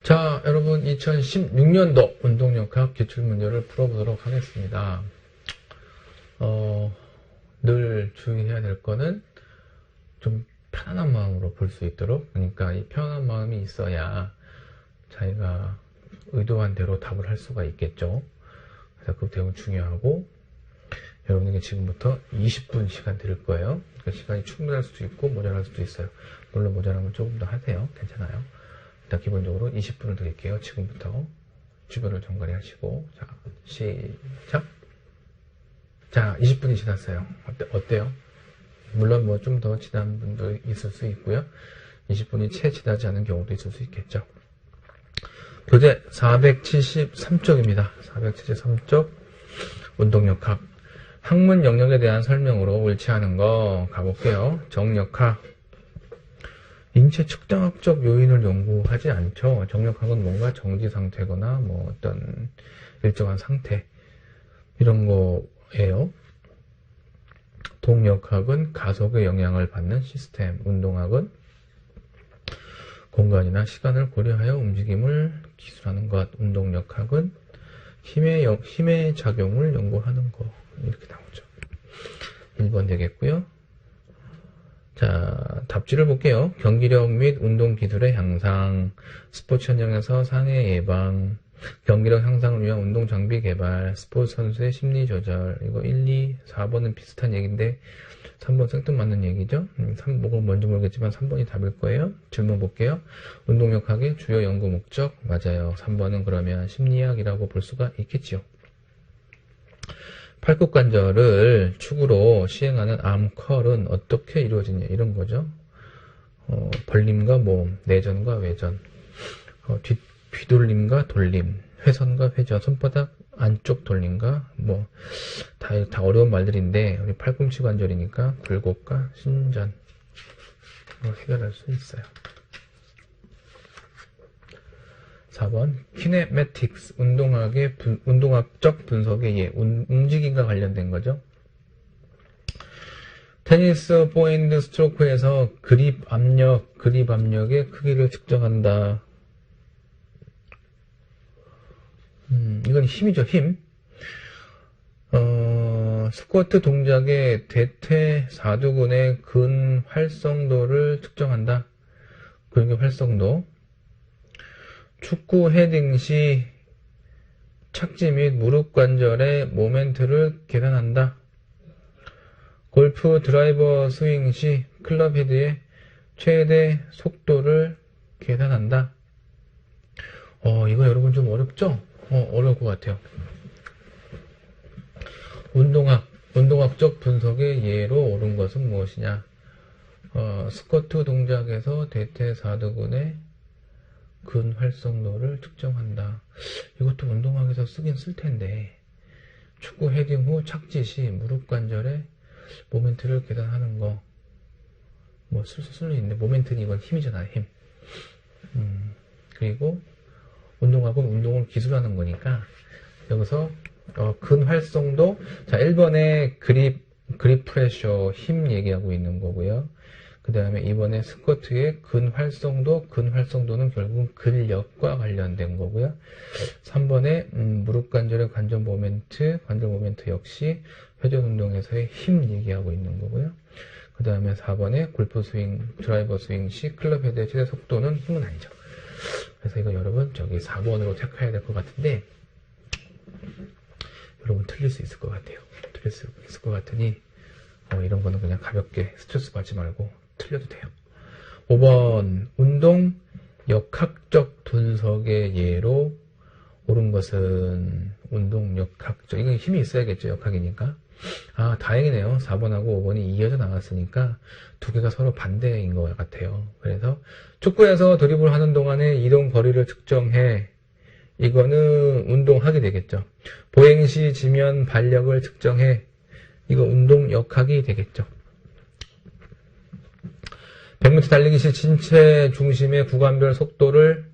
자, 여러분 2016년도 운동역학 기출문제를 풀어보도록 하겠습니다. 늘 주의해야 될 거는 좀 편안한 마음으로 볼 수 있도록, 그러니까 이 편안한 마음이 있어야 자기가 의도한 대로 답을 할 수가 있겠죠. 그래서 그 대응 중요하고, 여러분에게 지금부터 20분 시간 드릴 거예요. 그 시간이 충분할 수도 있고 모자랄 수도 있어요. 물론 모자라면 조금 더 하세요. 괜찮아요. 일단 기본적으로 20분을 드릴게요. 지금부터 주변을 정갈히 하시고. 자, 시작. 자, 20분이 지났어요. 어때요? 물론 뭐 좀 더 지난 분도 있을 수 있고요. 20분이 채 지나지 않은 경우도 있을 수 있겠죠. 교재 473쪽입니다. 473쪽 운동역학. 학문 영역에 대한 설명으로 옳지 않은 거 가볼게요. 정역학. 인체 측정학적 요인을 연구하지 않죠. 정역학은 뭔가 정지 상태거나 뭐 어떤 일정한 상태 이런 거예요. 동역학은 가속의 영향을 받는 시스템. 운동학은 공간이나 시간을 고려하여 움직임을 기술하는 것. 운동역학은 힘의 작용을 연구하는 것. 이렇게 나오죠. 1번 되겠고요. 자, 답지를 볼게요. 경기력 및 운동기술의 향상, 스포츠 현장에서 상해 예방, 경기력 향상을 위한 운동장비 개발, 스포츠 선수의 심리 조절. 이거 1, 2, 4번은 비슷한 얘기인데 3번 생뚱맞는 얘기죠. 3번은 뭔지 모르겠지만 3번이 답일 거예요. 질문 볼게요. 운동역학의 주요 연구 목적. 맞아요. 3번은 그러면 심리학이라고 볼 수가 있겠지요. 팔굽관절을 축으로 시행하는 암컬은 어떻게 이루어지냐 이런 거죠. 벌림과 모음, 내전과 외전, 뒤돌림과 돌림, 회선과 회전, 손바닥 안쪽 돌림과 뭐 다 어려운 말들인데 우리 팔꿈치 관절이니까 굴곡과 신전 해결할 수 있어요. 4번 키네매틱스, 운동학적 분석의 예, 움직임과 관련된 거죠. 테니스 포핸드 스트로크에서 그립 압력의 크기를 측정한다. 이건 힘이죠, 힘. 스쿼트 동작의 대퇴사두근의 근활성도를 측정한다. 근육의 활성도. 축구 헤딩 시 착지 및 무릎 관절의 모멘트를 계산한다. 골프 드라이버 스윙 시 클럽 헤드의 최대 속도를 계산한다. 이거 여러분 좀 어렵죠? 어려울 것 같아요. 운동학적 분석의 예로 옳은 것은 무엇이냐? 스쿼트 동작에서 대퇴사두근의 근활성도를 측정한다. 이것도 운동학에서 쓰긴 쓸 텐데, 축구 헤딩 후 착지 시 무릎 관절의 모멘트를 계산하는 거, 뭐 쓸 수는 있는데, 모멘트는 이건 힘이잖아요, 힘. 그리고 운동학은 운동을 기술하는 거니까, 여기서 근활성도, 자 1번에 그립 프레셔, 힘 얘기하고 있는 거고요. 그 다음에 이번에 스쿼트의 근활성도는 결국은 근력과 관련된 거고요. 3번에 무릎 관절의 관절 모멘트 역시 회전 운동에서의 힘 얘기하고 있는 거고요. 그 다음에 4번에 골프 스윙, 드라이버 스윙 시 클럽 헤드의 최대 속도는 힘은 아니죠. 그래서 이거 여러분 저기 4번으로 체크해야 될 것 같은데 여러분 틀릴 수 있을 것 같아요. 틀릴 수 있을 것 같으니 이런 거는 그냥 가볍게 스트레스 받지 말고 틀려도 돼요. 5번 운동 역학적 분석의 예로 옳은 것은 운동 역학적, 이건 힘이 있어야겠죠. 역학이니까. 다행이네요. 4번하고 5번이 이어져 나왔으니까 두 개가 서로 반대인 것 같아요. 그래서 축구에서 드리블 하는 동안에 이동 거리를 측정해. 이거는 운동학이 되겠죠. 보행 시 지면 발력을 측정해. 이거 운동 역학이 되겠죠. 100m 달리기 시 신체 중심의 구간별 속도를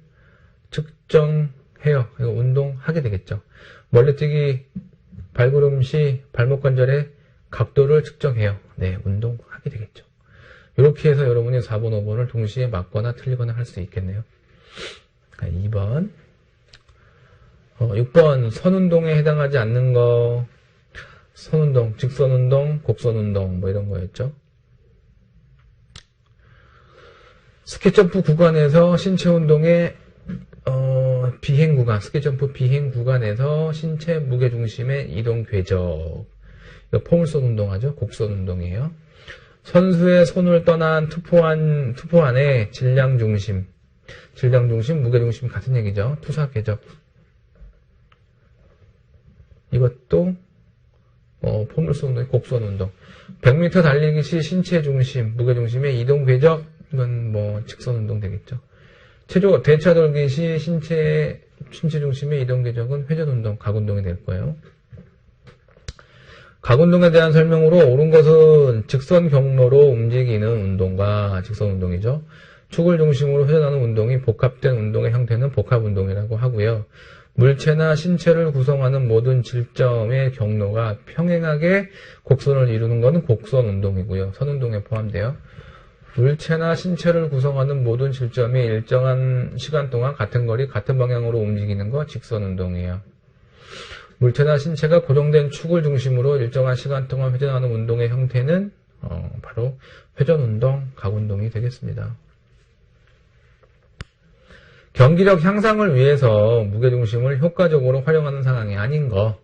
측정해요. 이거 운동하게 되겠죠. 멀리뛰기 발걸음 시 발목 관절의 각도를 측정해요. 네, 운동하게 되겠죠. 이렇게 해서 여러분이 4번, 5번을 동시에 맞거나 틀리거나 할 수 있겠네요. 2번. 6번 선운동에 해당하지 않는 거. 선운동, 직선운동, 곡선운동 뭐 이런 거였죠. 스키점프 구간에서 신체 운동의 비행 구간, 스키점프 비행 구간에서 신체 무게중심의 이동 궤적. 이거 포물선 운동하죠. 곡선 운동이에요. 선수의 손을 떠난 투포 안의 질량 중심, 무게중심 같은 얘기죠. 투사 궤적. 이것도 포물선 운동, 곡선 운동. 100m 달리기 시 신체 중심, 무게중심의 이동 궤적. 이건 뭐 직선 운동 되겠죠. 대차 돌기 시 신체 중심의 이동 궤적은 회전 운동, 각 운동이 될 거예요. 각 운동에 대한 설명으로 옳은 것은 직선 경로로 움직이는 운동과 직선 운동이죠. 축을 중심으로 회전하는 운동이 복합된 운동의 형태는 복합 운동이라고 하고요. 물체나 신체를 구성하는 모든 질점의 경로가 평행하게 곡선을 이루는 것은 곡선 운동이고요. 선 운동에 포함돼요. 물체나 신체를 구성하는 모든 질점이 일정한 시간 동안 같은 거리, 같은 방향으로 움직이는 거 직선 운동이에요. 물체나 신체가 고정된 축을 중심으로 일정한 시간 동안 회전하는 운동의 형태는 바로 회전 운동, 각 운동이 되겠습니다. 경기력 향상을 위해서 무게중심을 효과적으로 활용하는 상황이 아닌 거.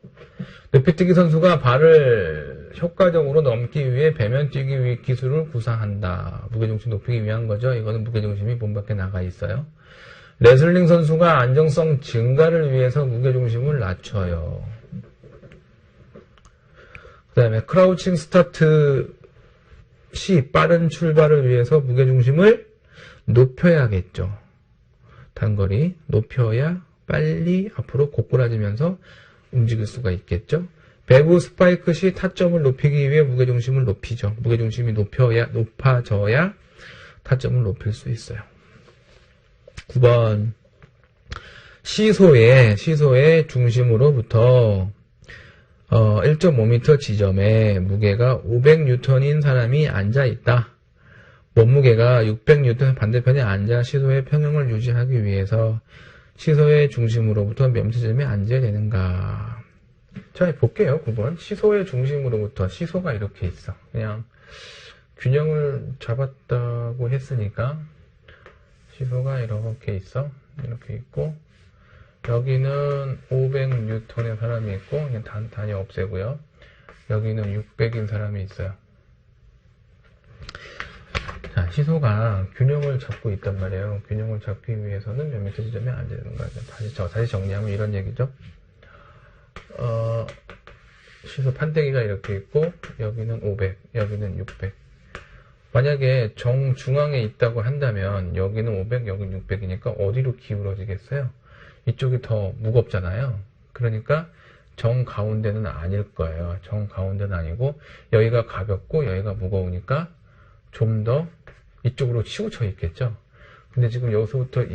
높이뛰기 선수가 발을 효과적으로 넘기 위해 배면 뛰기 위해 기술을 구사한다. 무게중심 높이기 위한 거죠. 이거는 무게중심이 몸 밖에 나가 있어요. 레슬링 선수가 안정성 증가를 위해서 무게중심을 낮춰요. 그 다음에 크라우칭 스타트 시 빠른 출발을 위해서 무게중심을 높여야겠죠. 단거리 높여야 빨리 앞으로 고꾸라지면서 움직일 수가 있겠죠. 배구 스파이크 시 타점을 높이기 위해 무게중심을 높이죠. 무게중심이 높아져야 타점을 높일 수 있어요. 9번 시소의 중심으로부터 1.5m 지점에 무게가 500N인 사람이 앉아있다. 몸무게가 600N 반대편에 앉아 시소의 평형을 유지하기 위해서 시소의 중심으로부터 몇 지점에 앉아야 되는가. 자, 볼게요. 9번. 시소의 중심으로부터. 시소가 이렇게 있어. 그냥 균형을 잡았다고 했으니까 시소가 이렇게 있어. 이렇게 있고 여기는 500N의 사람이 있고 그냥 단위 없애고요. 여기는 600인 사람이 있어요. 자, 시소가 균형을 잡고 있단 말이에요. 균형을 잡기 위해서는 몇 미터 지점에 앉아야 되는 거예요. 다시 정리하면 이런 얘기죠. 시소 판때기가 이렇게 있고 여기는 500, 여기는 600. 만약에 정중앙에 있다고 한다면 여기는 500, 여기는 600이니까 어디로 기울어지겠어요? 이쪽이 더 무겁잖아요. 그러니까 정가운데는 아닐 거예요. 정가운데는 아니고 여기가 가볍고 여기가 무거우니까 좀 더 이쪽으로 치우쳐 있겠죠. 근데 지금 여기서부터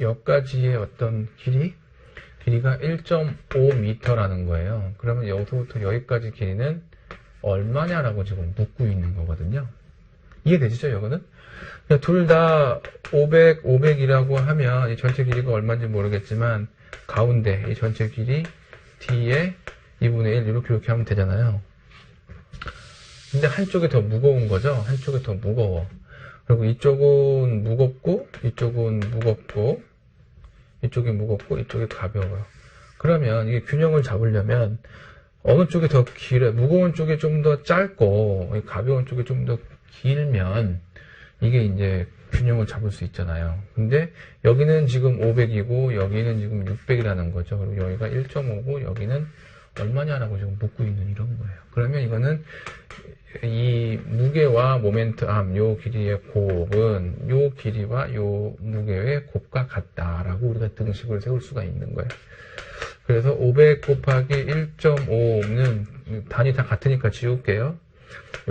여기까지의 어떤 길이가 1.5m라는 거예요. 그러면 여기서부터 여기까지 길이는 얼마냐라고 지금 묻고 있는 거거든요. 이해되시죠, 이거는? 둘 다 500이라고 하면 이 전체 길이가 얼마인지 모르겠지만 가운데 이 전체 길이 D에 2분의 1 이렇게 하면 되잖아요. 근데 한쪽이 더 무거운 거죠. 한쪽이 더 무거워. 그리고 이쪽은 무겁고 이쪽은 무겁고 이쪽이 무겁고 이쪽이 가벼워요. 그러면 이게 균형을 잡으려면 어느 쪽이 더 길어요? 무거운 쪽이 좀 더 짧고 가벼운 쪽이 좀 더 길면 이게 이제 균형을 잡을 수 있잖아요. 근데 여기는 지금 500이고 여기는 지금 600이라는 거죠. 그리고 여기가 1.5고 여기는 얼마냐라고 지금 묻고 있는 이런 거예요. 그러면 이거는 이 무게와 모멘트암, 요 길이의 곱은 요 길이와 요 무게의 곱과 같다라고 우리가 등식을 세울 수가 있는 거예요. 그래서 500 곱하기 1.5는 단위 다 같으니까 지울게요.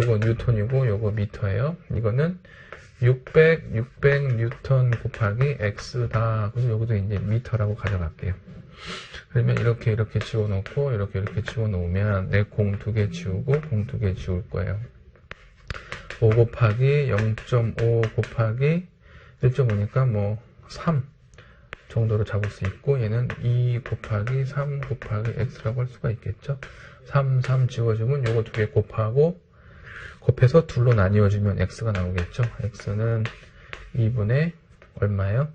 요거 뉴턴이고 요거 미터예요. 이거는 600 뉴턴 곱하기 x다. 그래서 여기도 이제 미터라고 가져갈게요. 그러면 이렇게 지워놓고 이렇게 지워놓으면 내 공 2개 지우고 공 2개 지울 거예요. 5 곱하기 0.5 곱하기 1.5니까 뭐 3. 정도로 잡을 수 있고, 얘는 2 곱하기 3 곱하기 x라고 할 수가 있겠죠. 3 지워주면 요거 두 개 곱해서 둘로 나뉘어주면 x가 나오겠죠. x는 2분의 얼마예요?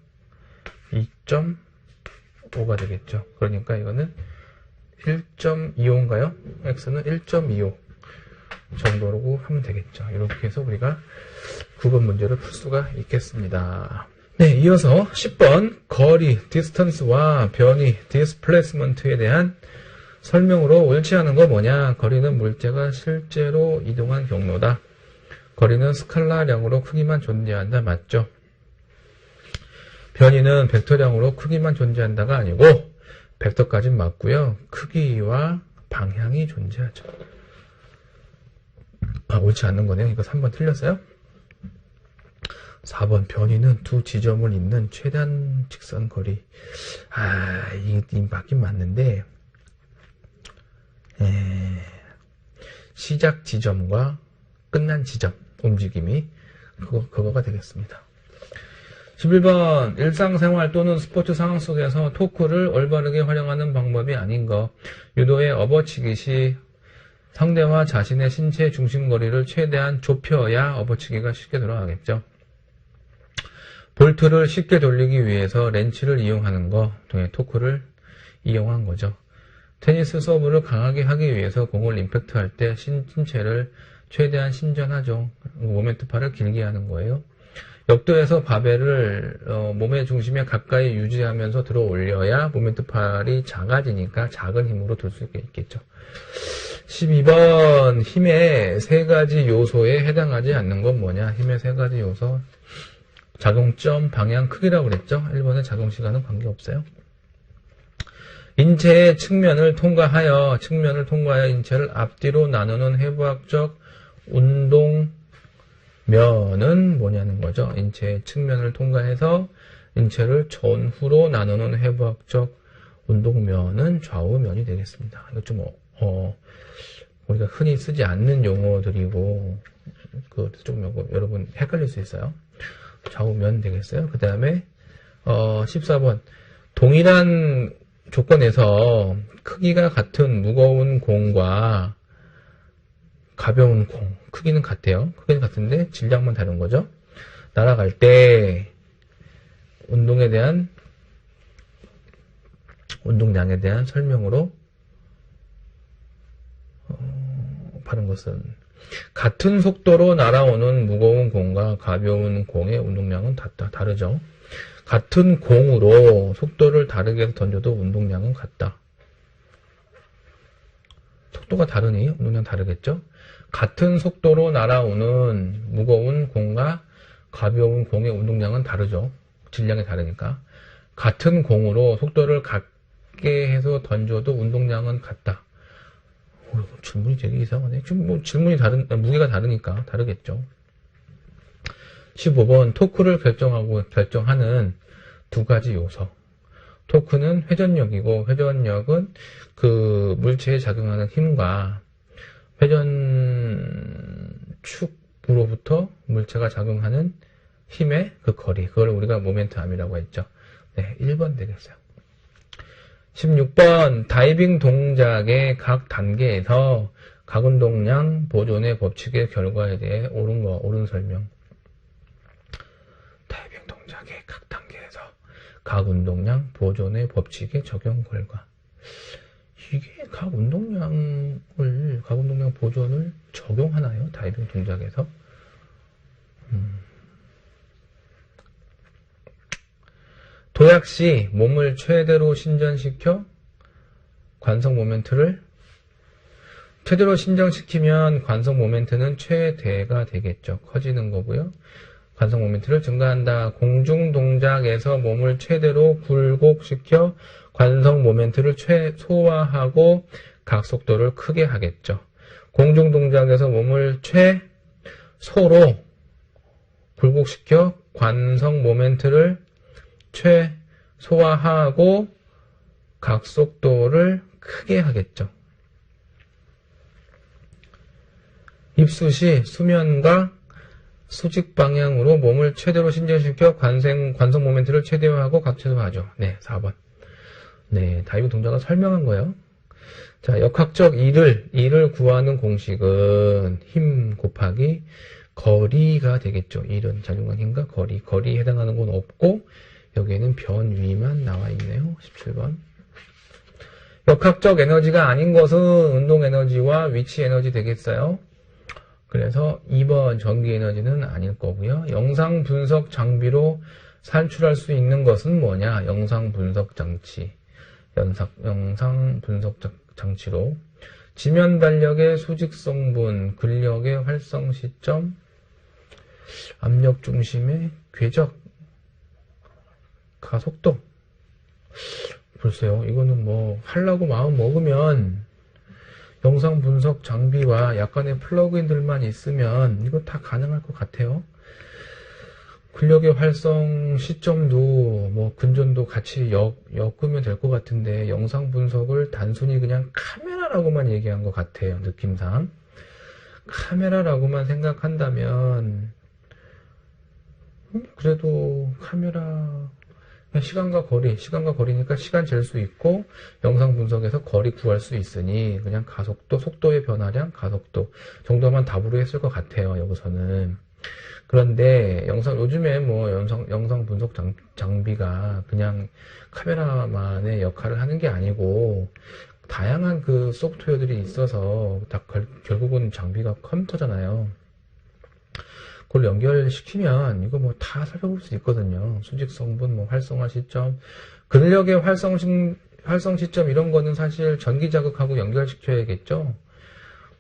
2.5가 되겠죠. 그러니까 이거는 1.25인가요? x는 1.25 정도로 하면 되겠죠. 이렇게 해서 우리가 9번 문제를 풀 수가 있겠습니다. 네, 이어서 10번 거리, distance와 변이, displacement에 대한 설명으로 옳지 않은 거 뭐냐? 거리는 물체가 실제로 이동한 경로다. 거리는 스칼라량으로 크기만 존재한다. 맞죠? 변이는 벡터량으로 크기만 존재한다가 아니고 벡터까진 맞고요. 크기와 방향이 존재하죠. 옳지 않는 거네요. 이거 3번 틀렸어요? 4번 변이는 두 지점을 잇는 최단 직선 거리. 이게 맞긴 맞는데 시작 지점과 끝난 지점 움직임이 그거가 되겠습니다. 11번 일상생활 또는 스포츠 상황 속에서 토크를 올바르게 활용하는 방법이 아닌 것. 유도의 업어치기 시 상대와 자신의 신체 중심거리를 최대한 좁혀야 업어치기가 쉽게 돌아가겠죠. 볼트를 쉽게 돌리기 위해서 렌치를 이용하는 거, 토크를 이용한 거죠. 테니스 서브를 강하게 하기 위해서 공을 임팩트할 때 신체를 최대한 신전하죠. 모멘트파를 길게 하는 거예요. 역도에서 바벨을 몸의 중심에 가까이 유지하면서 들어 올려야 모멘트팔이 작아지니까 작은 힘으로 들 수 있겠죠. 12번 힘의 세 가지 요소에 해당하지 않는 건 뭐냐? 힘의 세 가지 요소. 작용점, 방향, 크기라고 그랬죠? 1번의 작용시간은 관계없어요. 인체의 측면을 통과하여 인체를 앞뒤로 나누는 해부학적 운동면은 뭐냐는 거죠. 인체의 측면을 통과해서 인체를 전후로 나누는 해부학적 운동면은 좌우면이 되겠습니다. 이거 좀 우리가 흔히 쓰지 않는 용어들이고 좀 여러분 헷갈릴 수 있어요. 좌우면 되겠어요. 그 다음에 14번 동일한 조건에서 크기가 같은 무거운 공과 가벼운 공, 크기는 같아요. 크기는 같은데 질량만 다른 거죠. 날아갈 때 운동량에 대한 설명으로 바른 것은 같은 속도로 날아오는 무거운 공과 가벼운 공의 운동량은 다르죠. 같은 공으로 속도를 다르게 해서 던져도 운동량은 같다. 속도가 다르니 운동량 다르겠죠? 같은 속도로 날아오는 무거운 공과 가벼운 공의 운동량은 다르죠. 질량이 다르니까. 같은 공으로 속도를 같게 해서 던져도 운동량은 같다. 질문이 되게 이상하네. 지금 질문이 무게가 다르니까 다르겠죠. 15번 토크를 결정하는 두 가지 요소. 토크는 회전력이고 회전력은 그 물체에 작용하는 힘과 회전축으로부터 물체가 작용하는 힘의 그 거리. 그걸 우리가 모멘트암이라고 했죠. 네, 1번 되겠어요. 16번 다이빙 동작의 각 단계에서 각 운동량 보존의 법칙의 결과에 대해 옳은 설명. 다이빙 동작의 각 단계에서 각 운동량 보존의 법칙의 적용 결과. 이게 각 운동량 보존을 적용하나요? 다이빙 동작에서? 도약 시 몸을 최대로 신전시켜 관성 모멘트를 최대로 신정시키면 관성 모멘트는 최대가 되겠죠. 커지는 거고요. 관성 모멘트를 증가한다. 공중 동작에서 몸을 최대로 굴곡시켜 관성 모멘트를 최소화하고 각속도를 크게 하겠죠. 공중 동작에서 몸을 최소로 굴곡시켜 관성 모멘트를 최소화하고 각속도를 크게 하겠죠. 입수 시 수면과 수직 방향으로 몸을 최대로 신전시켜 관성 모멘트를 최대화하고 각체화하죠. 네, 4번. 네, 다이브 동작을 설명한 거예요. 자, 역학적 일을 구하는 공식은 힘 곱하기 거리가 되겠죠. 일은 작용한 힘과 거리에 해당하는 건 없고 여기에는 변위만 나와 있네요. 17번. 역학적 에너지가 아닌 것은 운동 에너지와 위치 에너지 되겠어요. 그래서 2번 전기 에너지는 아닐 거고요. 영상 분석 장비로 산출할 수 있는 것은 뭐냐? 영상 분석 장치. 영상 분석 장치로 지면 달력의 수직 성분, 근력의 활성 시점, 압력 중심의 궤적, 가속도. 글쎄요, 이거는 뭐 하려고 마음 먹으면 영상 분석 장비와 약간의 플러그인들만 있으면 이거 다 가능할 것 같아요. 근력의 활성 시점도 뭐 근전도 같이 엮으면 될 것 같은데 영상 분석을 단순히 그냥 카메라라고만 얘기한 것 같아요. 느낌상. 카메라라고만 생각한다면 그래도 카메라 시간과 거리니까 시간 잴 수 있고 영상 분석에서 거리 구할 수 있으니 그냥 가속도, 속도의 변화량, 가속도 정도만 답으로 했을 것 같아요. 여기서는. 그런데 요즘에 뭐 영상 분석 장비가 그냥 카메라만의 역할을 하는 게 아니고 다양한 그 소프트웨어들이 있어서 다 결국은 장비가 컴퓨터잖아요. 그걸 연결시키면 이거 뭐 다 살펴볼 수 있거든요. 수직 성분, 뭐 활성화 시점, 근력의 활성 시점 이런 거는 사실 전기 자극하고 연결시켜야겠죠.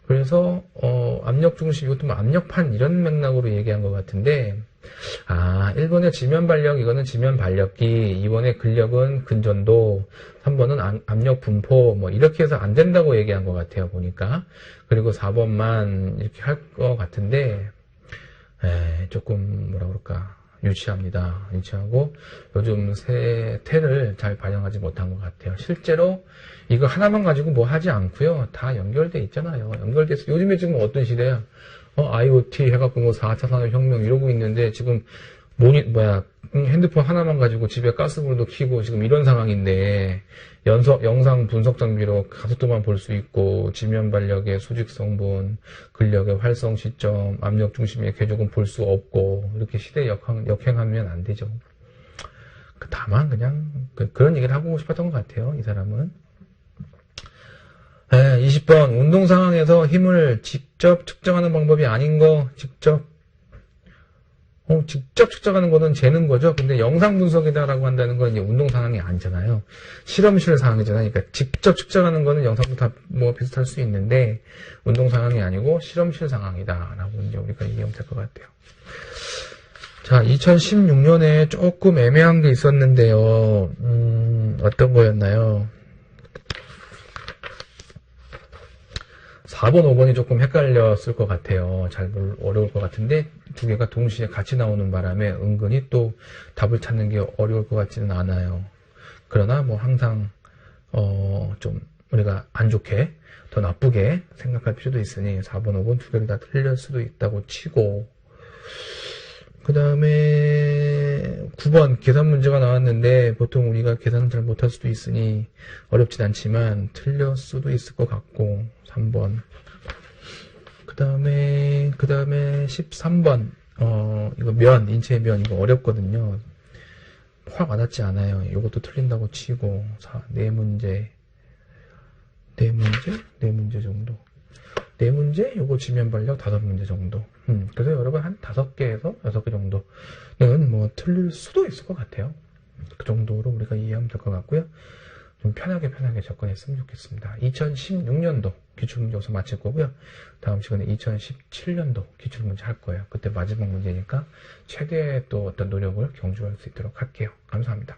그래서 압력 중심, 이것도 뭐 압력판 이런 맥락으로 얘기한 것 같은데 1번의 지면 발력, 이거는 지면 발력기, 2번의 근력은 근전도, 3번은 압력 분포, 뭐 이렇게 해서 안 된다고 얘기한 것 같아요, 보니까. 그리고 4번만 이렇게 할 것 같은데 조금 뭐라 그럴까 유치하고 요즘 새 태를 잘 반영하지 못한 것 같아요. 실제로 이거 하나만 가지고 뭐 하지 않고요, 다 연결돼 있잖아요. 연결돼서 요즘에 지금 어떤 시대야? IoT 해갖고 뭐 4차 산업혁명 이러고 있는데 지금 핸드폰 하나만 가지고 집에 가스불도 켜고 지금 이런 상황인데 영상 분석 장비로 가속도만 볼 수 있고 지면 발력의 수직 성분, 근력의 활성 시점, 압력 중심의 궤적은 볼 수 없고 이렇게 시대에 역행하면 안 되죠. 다만 그냥 그런 얘기를 하고 싶었던 것 같아요. 이 사람은. 20번 운동 상황에서 힘을 직접 측정하는 방법이 아닌 거 직접 측정하는 거는 재는 거죠. 근데 영상 분석이다라고 한다는 건 이제 운동 상황이 아니잖아요. 실험실 상황이잖아요. 그러니까 직접 측정하는 거는 영상도 다 뭐 비슷할 수 있는데 운동 상황이 아니고 실험실 상황이다라고 이제 우리가 이해하면 될 것 같아요. 자, 2016년에 조금 애매한 게 있었는데요. 어떤 거였나요? 4번, 5번이 조금 헷갈렸을 것 같아요. 잘 어려울 것 같은데 두 개가 동시에 같이 나오는 바람에 은근히 또 답을 찾는 게 어려울 것 같지는 않아요. 그러나 뭐 항상 좀 우리가 안 좋게 더 나쁘게 생각할 필요도 있으니 4번, 5번 두 개를 다 틀릴 수도 있다고 치고, 그 다음에 9번 계산 문제가 나왔는데 보통 우리가 계산을 잘 못할 수도 있으니 어렵진 않지만 틀릴 수도 있을 것 같고 3번. 그 다음에 13번 이거 인체의 면 이거 어렵거든요. 확 와닿지 않아요. 이것도 틀린다고 치고 네 문제 정도. 네 문제, 요거 지면 발력 5문제 정도. 그래서 여러분 한 5개에서 6개 정도는 뭐 틀릴 수도 있을 것 같아요. 그 정도로 우리가 이해하면 될 것 같고요. 좀 편하게 접근했으면 좋겠습니다. 2016년도 기출문제 여기서 마칠 거고요. 다음 시간에 2017년도 기출문제 할 거예요. 그때 마지막 문제니까 최대의 또 어떤 노력을 경주할 수 있도록 할게요. 감사합니다.